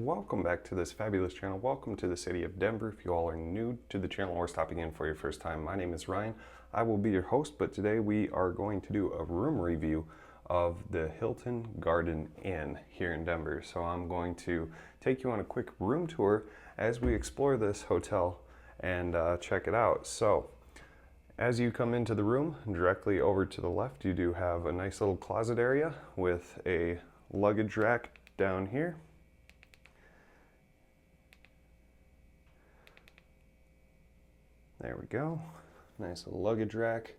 welcome back to this fabulous channel. Welcome to the city of Denver. If you all are new to the channel or stopping in for your first time, my name is Ryan. I will be your host, but today we are going to do a room review of the Hilton Garden Inn here in Denver. So I'm going to take you on a quick room tour as we explore this hotel and check it out. So as you come into the room, directly over to the left, you do have a nice little closet area with a luggage rack down here. There we go. Nice little luggage rack.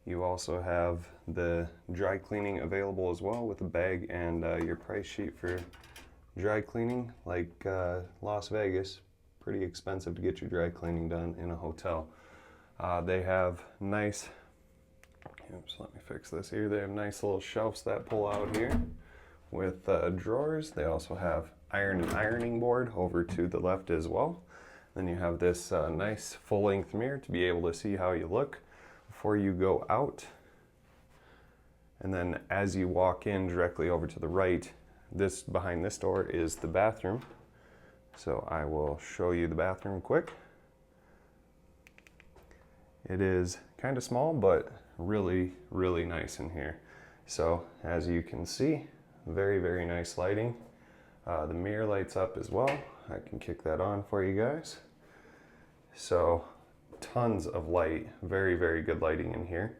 You also have the dry cleaning available as well with a bag and your price sheet for dry cleaning. Like Las Vegas, pretty expensive to get your dry cleaning done in a hotel. They have nice, oops, let me fix this here. They have nice little shelves that pull out here with drawers. They also have ironing board over to the left as well. Then you have this nice full-length mirror to be able to see how you look before you go out. And then as you walk in directly over to the right, behind this door is the bathroom. So I will show you the bathroom quick. It is kind of small, but really, really nice in here. So as you can see, very, very nice lighting. The mirror lights up as well. I can kick that on for you guys. So tons of light, very, very good lighting in here.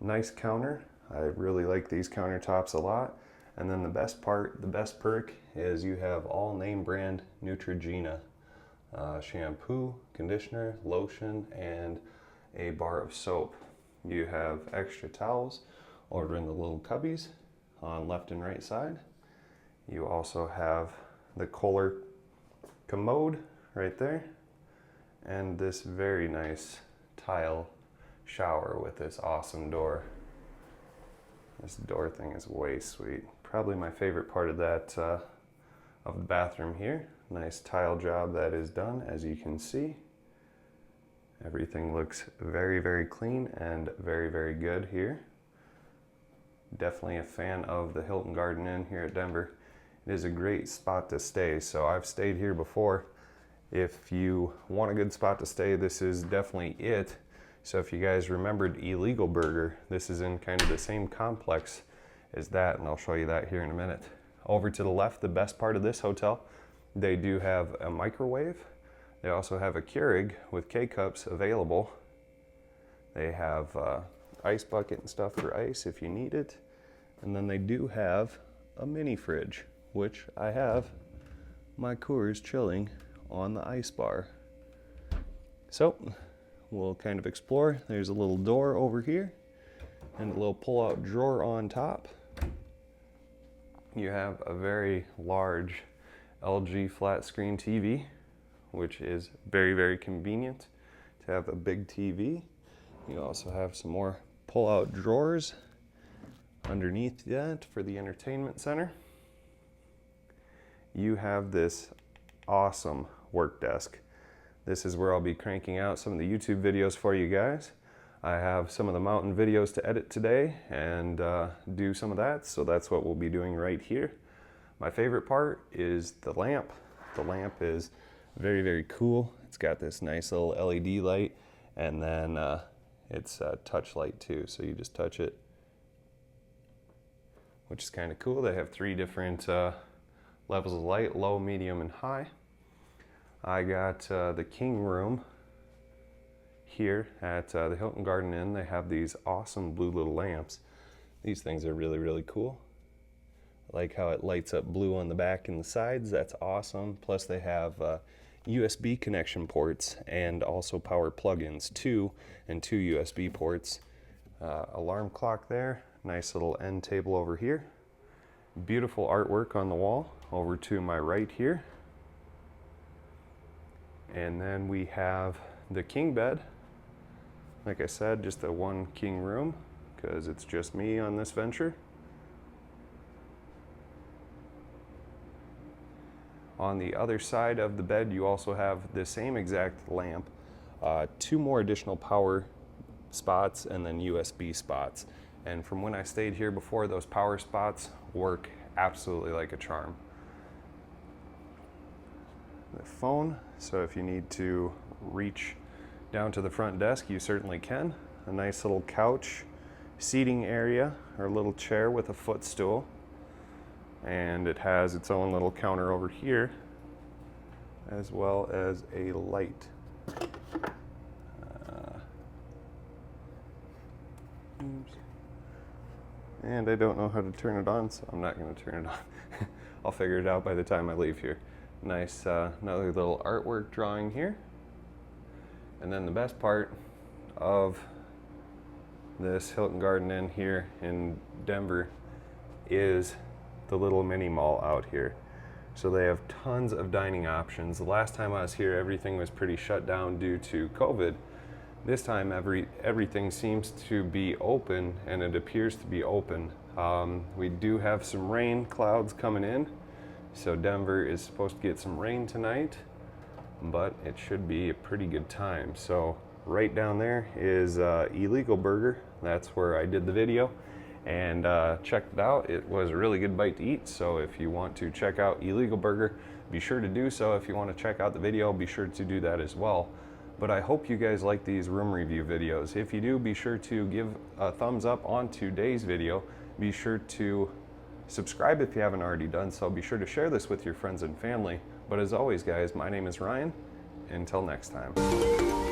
Nice counter. I really like these countertops a lot. And then the best part, the best perk is you have all name brand Neutrogena shampoo, conditioner, lotion, and a bar of soap. You have extra towels over in the little cubbies on left and right side. You also have the Kohler commode right there, and this very nice tile shower with this awesome door. This door thing is way sweet. Probably my favorite part of that of the bathroom here. Nice tile job that is done, as you can see. Everything looks very, very clean and very, very good here. Definitely a fan of the Hilton Garden Inn here at Denver. It is a great spot to stay. So I've stayed here before. If you want a good spot to stay, this is definitely it. So if you guys remembered Illegal Burger, this is in kind of the same complex as that, and I'll show you that here in a minute. Over to the left, the best part of this hotel, they do have a microwave. They also have a Keurig with K-cups available. They have ice bucket and stuff for ice if you need it. And then they do have a mini fridge, which I have my Coors chilling on the ice bar. So we'll kind of explore. There's a little door over here and a little pull-out drawer on top. You have a very large LG flat screen TV, which is very, very convenient to have a big TV. You also have some more pull-out drawers underneath that for the entertainment center. You have this awesome work desk. This is where I'll be cranking out some of the YouTube videos for you guys. I have some of the mountain videos to edit today and do some of that, so that's what we'll be doing right here. My favorite part is the lamp. The lamp is very, very cool. It's got this nice little LED light, and then it's a touch light too, so you just touch it, which is kind of cool. They have 3 different levels of light: low, medium, and high. I got the king room here at the Hilton Garden Inn. They have these awesome blue little lamps. These things are really, really cool. I like how it lights up blue on the back and the sides. That's awesome. Plus they have USB connection ports and also power plug-ins, 2 USB ports. Alarm clock there. Nice little end table over here. Beautiful artwork on the wall over to my right here. And then we have the king bed. Like I said, just a 1 king room because it's just me on this venture. On the other side of the bed, you also have the same exact lamp, 2 more additional power spots and then USB spots. And from when I stayed here before, those power spots work absolutely like a charm. the phone, so if you need to reach down to the front desk, you certainly can. A nice little couch seating area, or a little chair with a footstool. And it has its own little counter over here, as well as a light. And I don't know how to turn it on, so I'm not going to turn it on. I'll figure it out by the time I leave here. Nice, another little artwork drawing here. And then the best part of this Hilton Garden Inn here in Denver is the little mini mall out here. So they have tons of dining options. The last time I was here, everything was pretty shut down due to COVID. This time everything seems to be open, and it appears to be open. We do have some rain clouds coming in, so Denver is supposed to get some rain tonight, but it should be a pretty good time. So right down there is Illegal Burger. That's where I did the video and checked it out. It was a really good bite to eat, so if you want to check out Illegal Burger, be sure to do so. If you want to check out the video, be sure to do that as well. But I hope you guys like these room review videos. If you do, be sure to give a thumbs up on today's video. Be sure to subscribe if you haven't already done so. Be sure to share this with your friends and family. But as always, guys, my name is Ryan. Until next time.